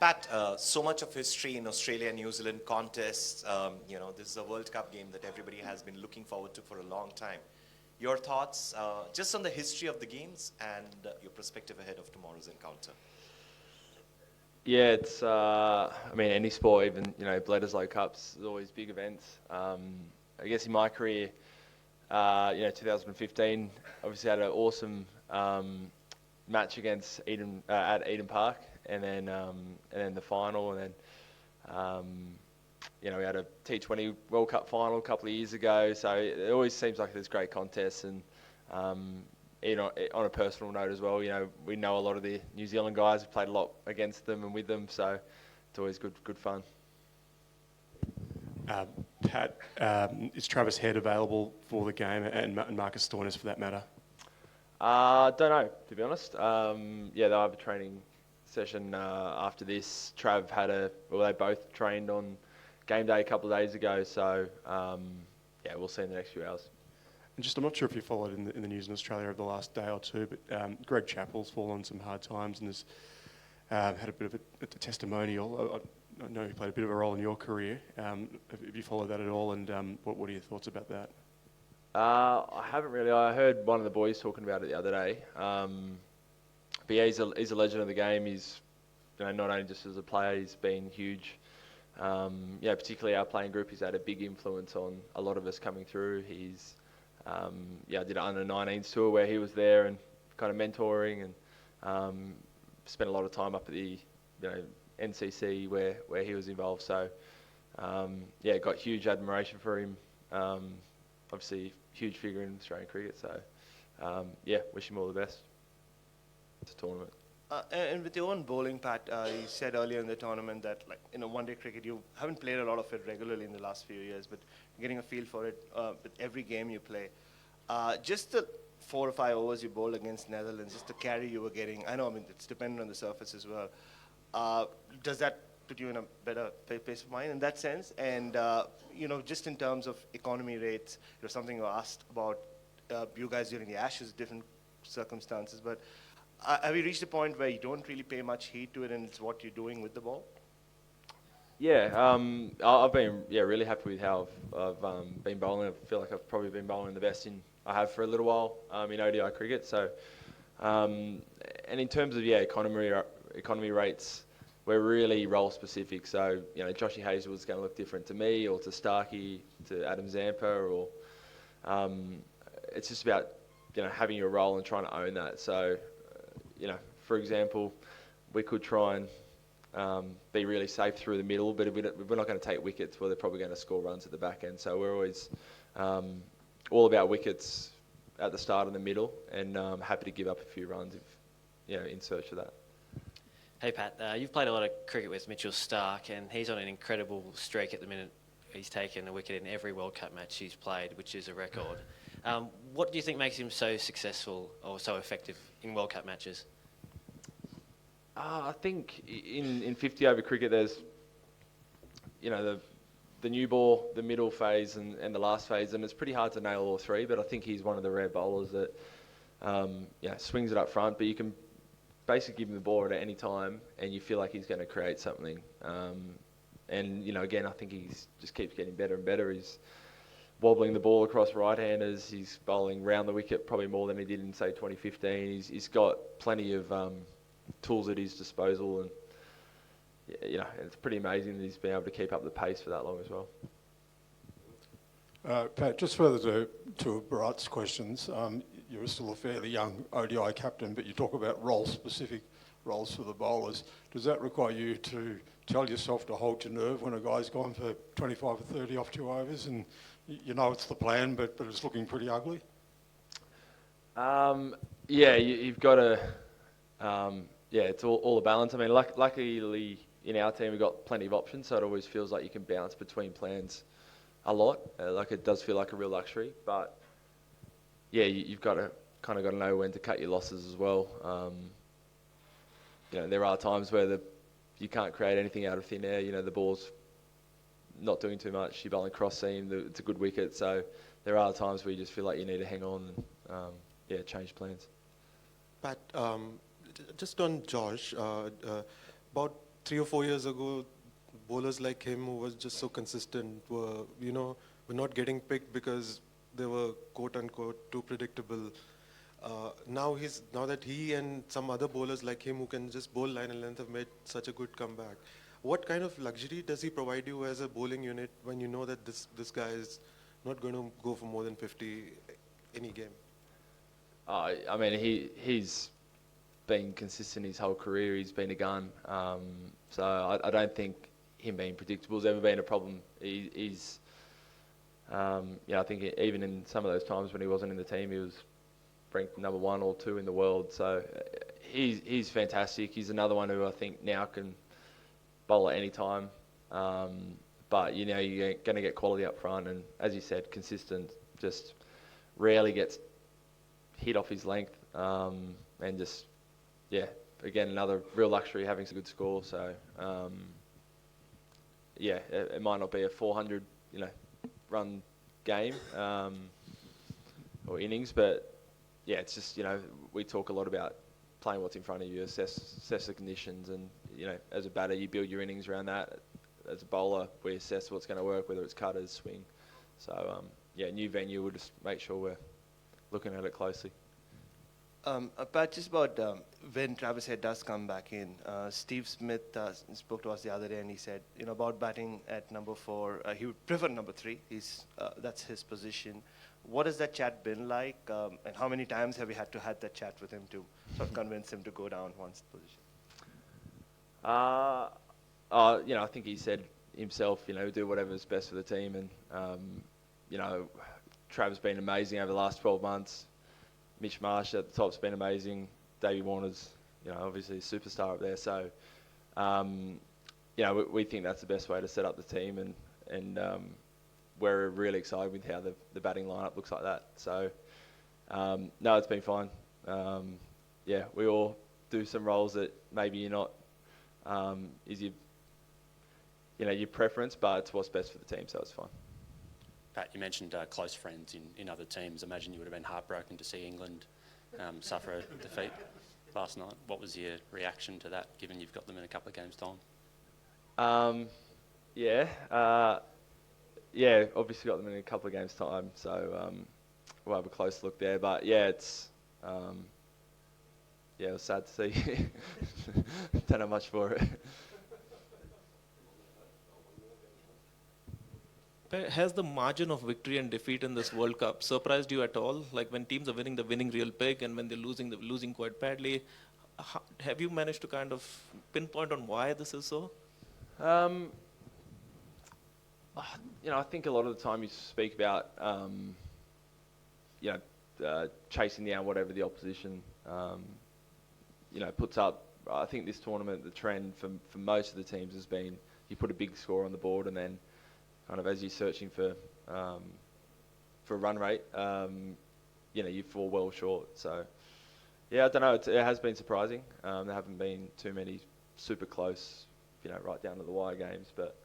Pat, so much of history in Australia and New Zealand contests. This is a World Cup game that everybody has been looking forward to for a long time. Your thoughts just on the history of the games and your perspective ahead of tomorrow's encounter? Yeah, it's. Any sport, even Bledisloe Cups, is always big events. I guess in my career, 2015, obviously had an awesome match against Eden at Eden Park, and then the final, and then we had a T20 World Cup final a couple of years ago. So it always seems like there's great contests, and on a personal note as well, we know a lot of the New Zealand guys. Have played a lot against them and with them, so it's always good fun. Pat, is Travis Head available for the game, and Marcus Stoinis for that matter? Don't know, to be honest. They'll have a training session after this. They both trained on game day a couple of days ago, so we'll see in the next few hours. And I'm not sure if you followed in the news in Australia over the last day or two, but Greg Chappell's fallen on some hard times and has had a bit of a testimonial. I know he played a bit of a role in your career. Have you followed that at all, and what are your thoughts about that? I haven't really. I heard one of the boys talking about it the other day. But yeah, he's a legend of the game. He's not only just as a player, he's been huge. Particularly our playing group. He's had a big influence on a lot of us coming through. He's did an under-19s tour where he was there and kind of mentoring, and spent a lot of time up at the NCC where he was involved. So got huge admiration for him. Obviously, huge figure in Australian cricket. So wish him all the best. It's a tournament. And with your own bowling, Pat, you said earlier in the tournament that one-day cricket, you haven't played a lot of it regularly in the last few years, but you're getting a feel for it with every game you play. Just the 4 or 5 overs you bowled against Netherlands, just the carry you were getting, it's dependent on the surface as well. Does that put you in a better place of mind in that sense? And, just in terms of economy rates, something you asked about you guys during the Ashes, different circumstances, but have you reached a point where you don't really pay much heed to it and it's what you're doing with the ball? Yeah, I've been really happy with how I've been bowling. I feel like I've probably been bowling the best I have for a little while in ODI cricket. So, and in terms of economy rates, we're really role specific. So Joshy Hazel is going to look different to me, or to Starkey, to Adam Zampa, or it's just about having your role and trying to own that. So. For example, we could try and be really safe through the middle, but if we're not going to take wickets, well, they're probably going to score runs at the back end. So we're always all about wickets at the start and the middle, and happy to give up a few runs if in search of that. Hey Pat, you've played a lot of cricket with Mitchell Starc, and he's on an incredible streak at the minute. He's taken a wicket in every World Cup match he's played, which is a record. What do you think makes him so successful or so effective in World Cup matches? I think in 50 over cricket, there's the new ball, the middle phase, and the last phase, and it's pretty hard to nail all three. But I think he's one of the rare bowlers that swings it up front, but you can basically give him the ball at any time, and you feel like he's going to create something. And again, I think he just keeps getting better and better. He's wobbling the ball across right-handers. He's bowling round the wicket probably more than he did in, say, 2015. He's got plenty of tools at his disposal, and it's pretty amazing that he's been able to keep up the pace for that long as well. Pat, just further to Bharat's questions, you're still a fairly young ODI captain, but you talk about role-specific roles for the bowlers. Does that require you to tell yourself to hold your nerve when a guy's gone for 25 or 30 off 2 overs, and it's the plan, but it's looking pretty ugly? You've got to... it's all a balance. I mean, luckily in our team we've got plenty of options, so it always feels like you can bounce between plans a lot. It does feel like a real luxury, but you've got to know when to cut your losses as well. There are times where you can't create anything out of thin air. The ball's not doing too much. You're bowling cross seam. It's a good wicket, so there are times where you just feel like you need to hang on and change plans. Pat, just on Josh, about 3 or 4 years ago, bowlers like him who was just so consistent were not getting picked because they were quote unquote too predictable. Now that he and some other bowlers like him who can just bowl line and length have made such a good comeback. What kind of luxury does he provide you as a bowling unit when you know that this guy is not going to go for more than 50 any game? I mean, he's been consistent his whole career. He's been a gun. So I don't think him being predictable has ever been a problem. He's, I think even in some of those times when he wasn't in the team, he was ranked number 1 or 2 in the world. So he's fantastic. He's another one who I think now can bowl at any time. But you're going to get quality up front, and as you said, consistent. Just rarely gets hit off his length, and just again another real luxury having a good score. So it might not be a 400 run game or innings, but it's just we talk a lot about playing what's in front of you, assess the conditions, and as a batter you build your innings around that. As a bowler we assess what's going to work, whether it's cutters, swing. So new venue, we'll just make sure we're looking at it closely. Pat, just about when Travis Head does come back in, Steve Smith spoke to us the other day and he said, about batting at number 4, he would prefer number 3. That's his position. What has that chat been like, and how many times have we had to have that chat with him to sort of convince him to go down one position? I think he said himself, do whatever's best for the team, and Trav's been amazing over the last 12 months. Mitch Marsh at the top's been amazing. Davey Warner's, obviously a superstar up there. So, we think that's the best way to set up the team, and we're really excited with how the batting lineup looks like that. So, no, it's been fine. We all do some roles that maybe you're not is your preference, but it's what's best for the team, so it's fine. Pat, you mentioned close friends in other teams. Imagine you would have been heartbroken to see England suffer a defeat last night. What was your reaction to that, given you've got them in a couple of games' time? Obviously got them in a couple of games' time, so we'll have a close look there. But it's it was sad to see. Don't have much for it. Has the margin of victory and defeat in this World Cup surprised you at all? Like when teams are winning, they're winning real big, and when they're losing quite badly. Have you managed to kind of pinpoint on why this is so? I think a lot of the time you speak about, chasing down whatever the opposition, puts up. I think this tournament, the trend for most of the teams has been you put a big score on the board, and then kind of as you're searching for run rate, you fall well short. So, I don't know. It has been surprising. There haven't been too many super close, right down to the wire games. But,